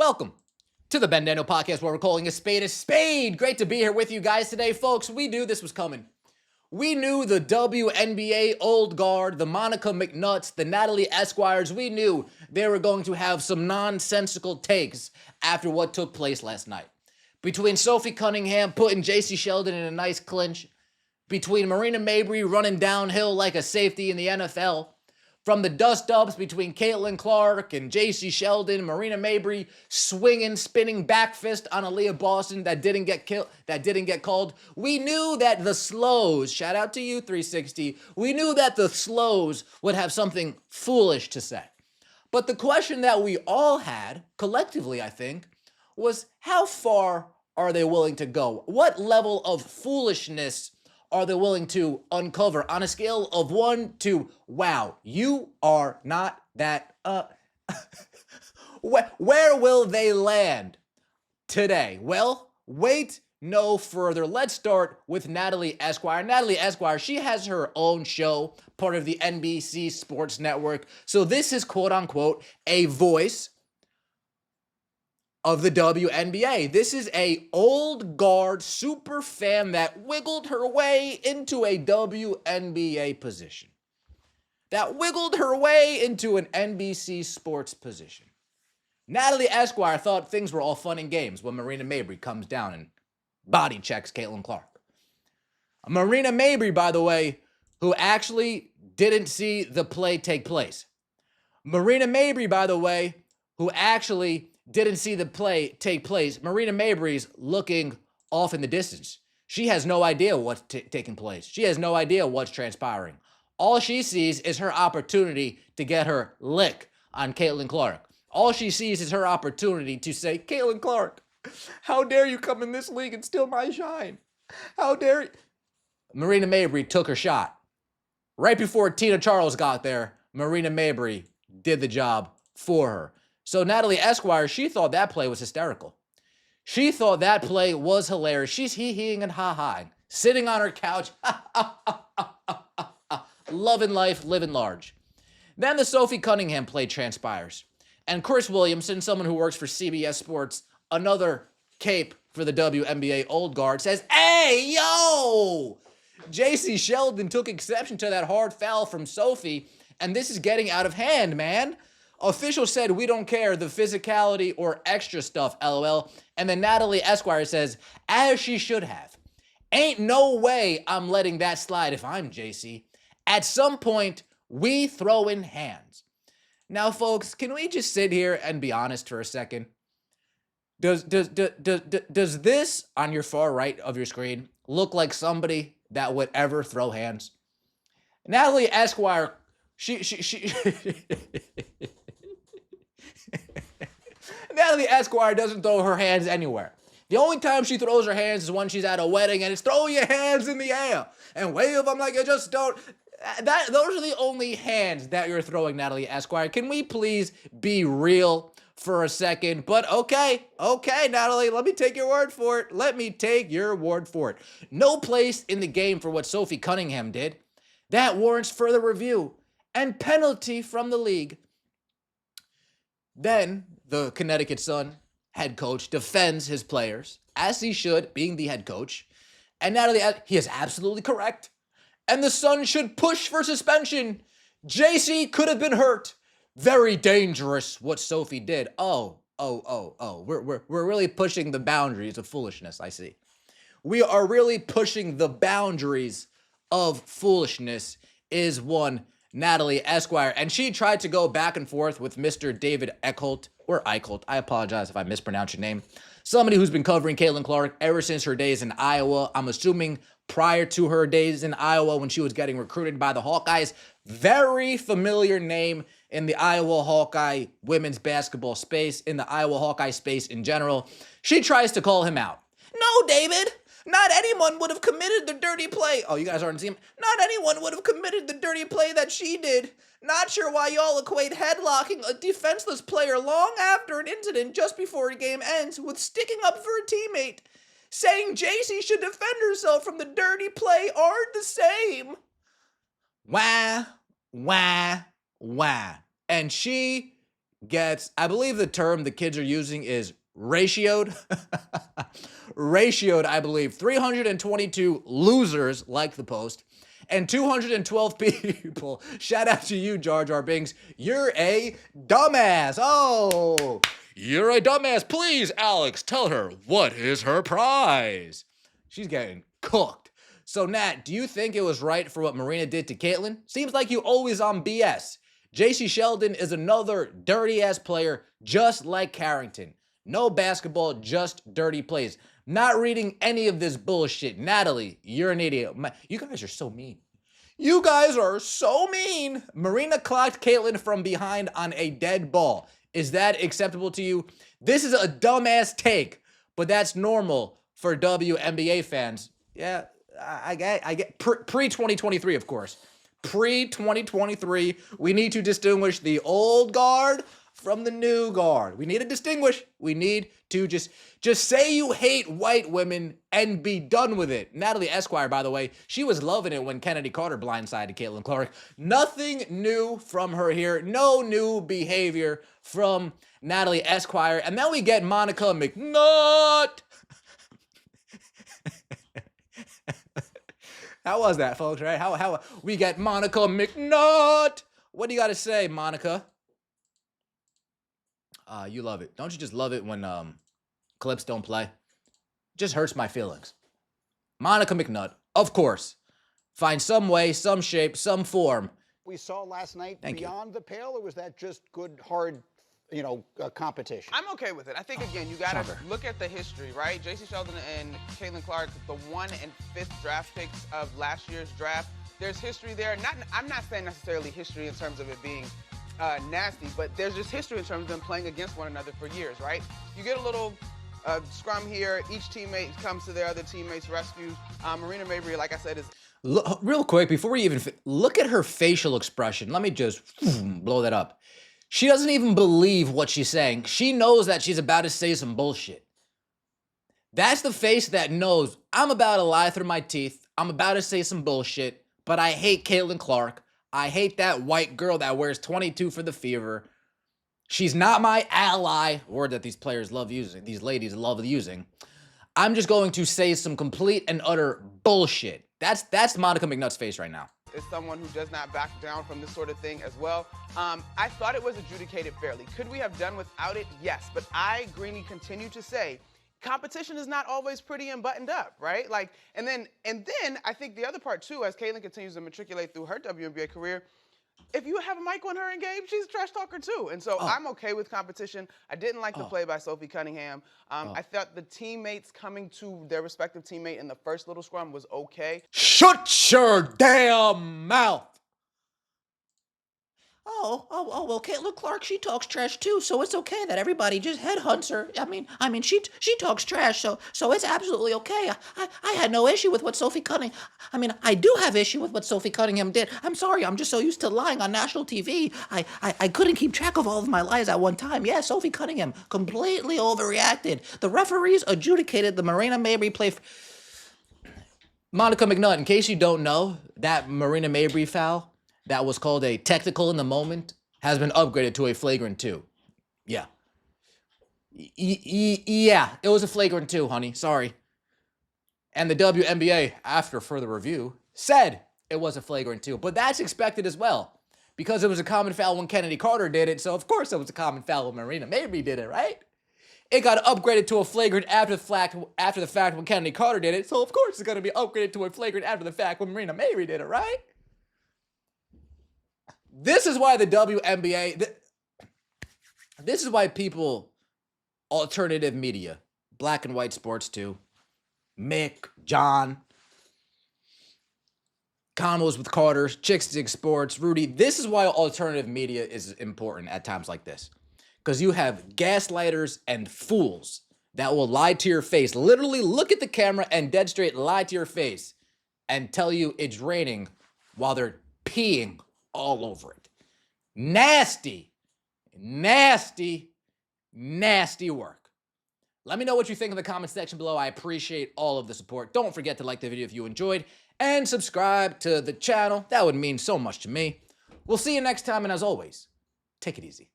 Welcome to the Ben Daniel Podcast, where we're calling a spade a spade. Great to be here with you guys today, folks. We knew this was coming. We knew the WNBA old guard, the Monica McNutts, the Natalie Esquires, we knew they were going to have some nonsensical takes after what took place last night. Between Sophie Cunningham putting J.C. Sheldon in a nice clinch, between MARINA MABREY running downhill like a safety in the NFL, from the dust-ups between Caitlin Clark and J.C. Sheldon, MARINA MABREY swinging, spinning back fist on Aaliyah Boston that didn't get called. We knew that the slows, shout out to you 360, we knew that the slows would have something foolish to say. But the question that we all had, collectively I think, was how far are they willing to go? What level of foolishness are they willing to uncover on a scale of 1 to, wow, you are not that, where will they land today? Well, wait no further. Let's start with Natalie Esquire. Natalie Esquire, she has her own show, part of the NBC Sports Network. So this is quote unquote a voice of the WNBA. This is a old guard super fan that wiggled her way into a WNBA position. That wiggled her way into an NBC sports position. Natalie Esquire thought things were all fun and games when MARINA MABREY comes down and body checks Caitlin Clark. MARINA MABREY, by the way, who actually didn't see the play take place. MARINA MABREY, by the way, who actually didn't see the play take place. MARINA MABREY's looking off in the distance. She has no idea what's taking place. She has no idea what's transpiring. All she sees is her opportunity to get her lick on Caitlin Clark. All she sees is her opportunity to say, Caitlin Clark, how dare you come in this league and steal my shine? How dare you? MARINA MABREY took her shot. Right before Tina Charles got there, MARINA MABREY did the job for her. So Natalie Esquire, she thought that play was hysterical. She thought that play was hilarious. She's hee-heeing and ha-haing, sitting on her couch, loving life, living large. Then the Sophie Cunningham play transpires. And Chris Williamson, someone who works for CBS Sports, another cape for the WNBA old guard, says, hey, yo! J.C. Sheldon took exception to that hard foul from Sophie, and this is getting out of hand, man. Officials said, we don't care, the physicality or extra stuff, LOL. And then Natalie Esquire says, as she should have. Ain't no way I'm letting that slide if I'm JC. At some point, we throw in hands. Now, folks, can we just sit here and be honest for a second? Does this on your far right of your screen look like somebody that would ever throw hands? Natalie Esquire, Natalie Esquire doesn't throw her hands anywhere. The only time she throws her hands is when she's at a wedding and it's throw your hands in the air and wave them like you just don't. Those are the only hands that you're throwing, Natalie Esquire. Can we please be real for a second? But okay, Natalie, let me take your word for it. Let me take your word for it. No place in the game for what Sophie Cunningham did. That warrants further review and penalty from the league. Then the Connecticut Sun head coach defends his players, as he should, being the head coach. And Natalie, he is absolutely correct. And the Sun should push for suspension. JC could have been hurt. Very dangerous what Sophie did. Oh. We're really pushing the boundaries of foolishness, I see. We are really pushing the boundaries of foolishness, is one Natalie Esquire. And she tried to go back and forth with Mr. David Eichholt, or Eichholt. I apologize if I mispronounce your name. Somebody who's been covering Caitlin Clark ever since her days in Iowa. I'm assuming prior to her days in Iowa when she was getting recruited by the Hawkeyes. Very familiar name in the Iowa Hawkeye women's basketball space, in the Iowa Hawkeye space in general. She tries to call him out. No, David, not anyone would have committed the dirty play. Oh, you guys aren't seeing? Not anyone would have committed the dirty play that she did. Not sure why y'all equate headlocking a defenseless player long after an incident just before a game ends with sticking up for a teammate. Saying JC should defend herself from the dirty play aren't the same. Wah. And she gets, I believe the term the kids are using is ratioed. Ratioed, I believe, 322 losers liked the post and 212 people. Shout out to you, Jar Jar Binks. You're a dumbass. Oh, you're a dumbass. Please, Alex, tell her what is her prize. She's getting cooked. So, Nat, do you think it was right for what Marina did to Caitlyn? Seems like you always on BS. JC Sheldon is another dirty-ass player just like Carrington. No basketball, just dirty plays. Not reading any of this bullshit. Natalie, you're an idiot. You guys are so mean. You guys are so mean. Marina clocked Caitlyn from behind on a dead ball. Is that acceptable to you? This is a dumbass take, but that's normal for WNBA fans. Yeah, I get pre-2023, of course. Pre-2023, we need to distinguish the old guard from the new guard. We need to distinguish. We need to just say you hate white women and be done with it. Natalie Esquire, by the way, she was loving it when Kennedy Carter blindsided Caitlin Clark. Nothing new from her here. No new behavior from Natalie Esquire. And then we get Monica McNutt. How was that, folks, right? How we get Monica McNutt. What do you got to say, Monica? You love it. Don't you just love it when clips don't play? Just hurts my feelings. Monica McNutt, of course. Find some way, some shape, some form. We saw last night beyond the pale, or was that just good, hard, competition? I'm okay with it. I think, again, you got to look at the history, right? J.C. Sheldon and Caitlin Clark, the 1 and 5th draft picks of last year's draft. There's history there. I'm not saying necessarily history in terms of it being nasty, but there's just history in terms of them playing against one another for years, right? You get a little scrum here. Each teammate comes to their other teammate's rescue. Marina Mabry, like I said, is... Real quick, before we even... look at her facial expression. Let me just blow that up. She doesn't even believe what she's saying. She knows that she's about to say some bullshit. That's the face that knows, I'm about to lie through my teeth. I'm about to say some bullshit, but I hate Caitlin Clark. I hate that white girl that wears 22 for the Fever. She's not my ally, word that these players love using, these ladies love using. I'm just going to say some complete and utter bullshit. That's Monica McNutt's face right now. Is someone who does not back down from this sort of thing as well. I thought it was adjudicated fairly. Could we have done without it? Yes, but I, Greeny, continue to say competition is not always pretty and buttoned up, right? Like, and then I think the other part too, as Caitlin continues to matriculate through her WNBA career, if you have a mic on her in game, she's a trash talker too. And so I'm okay with competition. I didn't like the play by Sophie Cunningham. I thought the teammates coming to their respective teammate in the first little scrum was okay. Shut your damn mouth. Well, Caitlin Clark, she talks trash too, so it's okay that everybody just headhunts her. I mean, she talks trash, so it's absolutely okay. I had no issue with what Sophie Cunningham. I do have issue with what Sophie Cunningham did. I'm sorry, I'm just so used to lying on national TV. I couldn't keep track of all of my lies at one time. Yeah, Sophie Cunningham completely overreacted. The referees adjudicated the Marina Mabry play. Monica McNutt, in case you don't know, that Marina Mabry foul that was called a technical in the moment has been upgraded to a flagrant 2. Yeah. Yeah, it was a flagrant 2, honey. Sorry. And the WNBA, after further review, said it was a flagrant 2. But that's expected as well, because it was a common foul when Kennedy Carter did it, so of course it was a common foul when Marina Mabry did it, right? It got upgraded to a flagrant after the fact when Kennedy Carter did it, so of course it's going to be upgraded to a flagrant after the fact when Marina Mabry did it, right? This is why the WNBA, this is why people, alternative media, black and white sports too, Mick, John, Convos with Carter, Chicks Dig Sports, Rudy, this is why alternative media is important at times like this. Because you have gaslighters and fools that will lie to your face, literally look at the camera and dead straight lie to your face and tell you it's raining while they're peeing all over it. Nasty, nasty, nasty work. Let me know what you think in the comment section below. I appreciate all of the support. Don't forget to like the video if you enjoyed and subscribe to the channel. That would mean so much to me. We'll see you next time, and as always, take it easy.